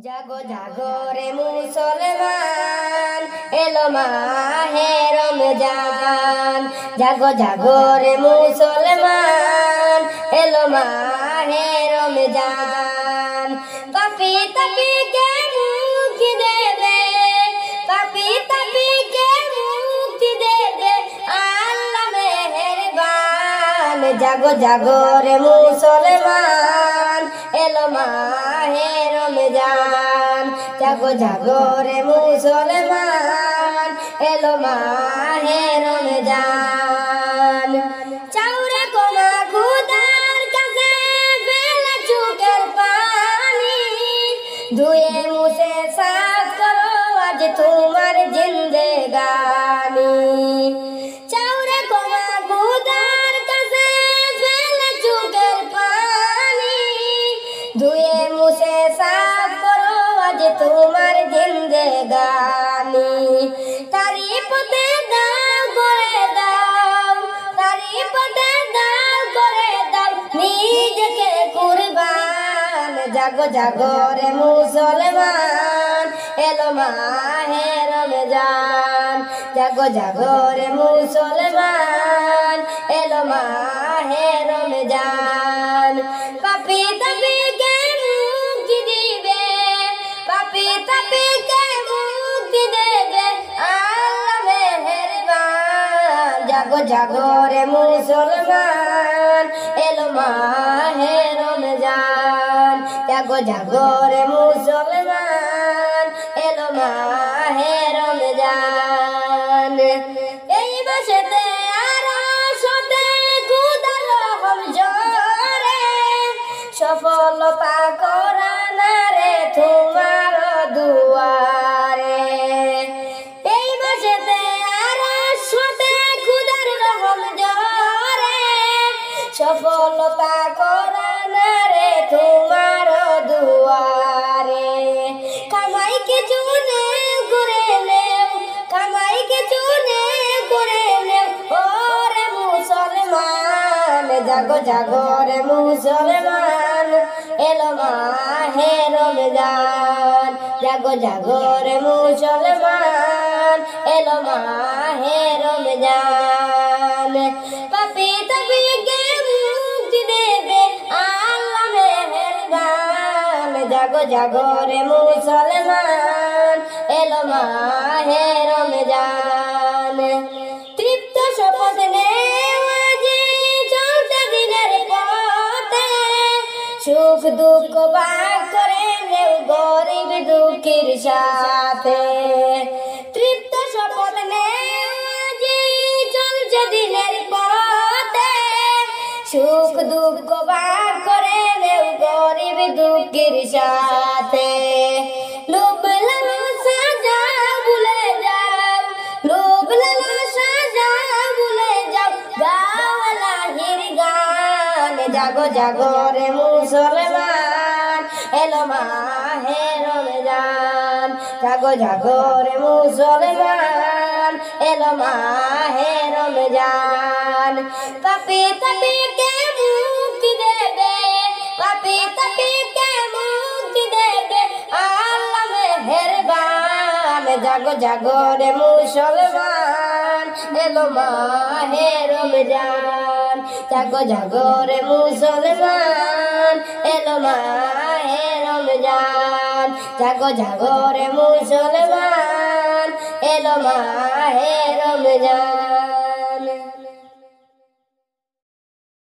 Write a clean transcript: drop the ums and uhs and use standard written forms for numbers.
জাগো জাগো রে মুসলমান, এলো মাহে রমজান। জাগো জাগো রে মুসলমান, এলো মাহে রমজান। পাপী তাপীকে মুক্তি দেবে, পাপী তাপীকে মুক্তি দেবে আল্লাহ মেহেরবান। জাগো জাগো রে মুসলমান, এলো মাহে রমজান। জাগো জাগো রে মুসলমান, এলো মাহে রমজান। চাউরে কোনা খুদার কাছে ফেলে চোখের পানি, ধুয়ে মুছে সাফ করো আজ তোমার জিন্দেগানি। চাউরে কোনা খুদার কাছে ফেলে চোখের পানি, ধুয়ে মুছে সাফ করো আজ তোমার জিন্দেগানি। তারিফ পথে দাও করে দাও, তারিফ পথে দাও করে দাও নিজেকে কুরবান। জাগো জাগো রে মুসলমান, এলো মাহে রমজান। জাগো জাগো রে মুসলমান, এলো মাহে রমজান। পাপী তাপীকে মুক্তি দিবে, পাপী তাপীকে মুক্তি দেবে আল্লাহ মেহেরবান। জাগো জাগো রে মুসলমান, এলো মাহে রমজান। জাগো জাগো রে মুসলমান, এলো মাহে রমজান। এই মাসেতে আরশতে খুদার রহম ঝরে, সফলতা কোরআন রে তোমার দুয়ারে। এই মাসেতে আরশতে খুদার রহম ঝরে, সফলতা কোরআন রে তোমার দুয়ারে। কামাই কিছু নেও করে নেও, কামাই কিছু নেও করে নেও ওরে মুসলমান। জাগো জাগো রে মুসলমান, এলো মাহে রমজান। জাগো জাগো রে মুসলমান, এলো মাহে রমজান। পাপী তাপীকে মুক্তি দেবে আল্লাহ মেহেরবান। জাগো জাগো রে মুসলমান, এলো মাহে রমজান। তৃপ্ত শপথ নেও আজি চলতে দিনের পথে, সুখ দুঃখ ভাগ করে নেও গরিব দুঃখীর সাথে। তৃপ্ত শপথ নেও আজি চলছে দিনের পথে, সুখ দুঃখ ভাগ করে নেও গরিব দুঃখীর সাথে। লোভ লালসা যা ভুলে যাও, লোভ লালসা যা ভুলে যাও গাও আল্লাহর গান। জাগো জাগো রে মুসলমান, এলো মাহে রমজান। জাগো জাগো রে মুসলমান, এলো মাহে রমজান। পাপী তাপীকে মুক্তি দেবে, পাপী তাপীকে মুক্তি দেবে আল্লাহ মেহেরবান। জাগো জাগো রে মুসলমান, এলো মাহে রমজান। জাগো জাগো রে মুসলমান, এলো মাহে রমজান। জাগো জাগো রে মুসলমান, এলো মাহে রমজান।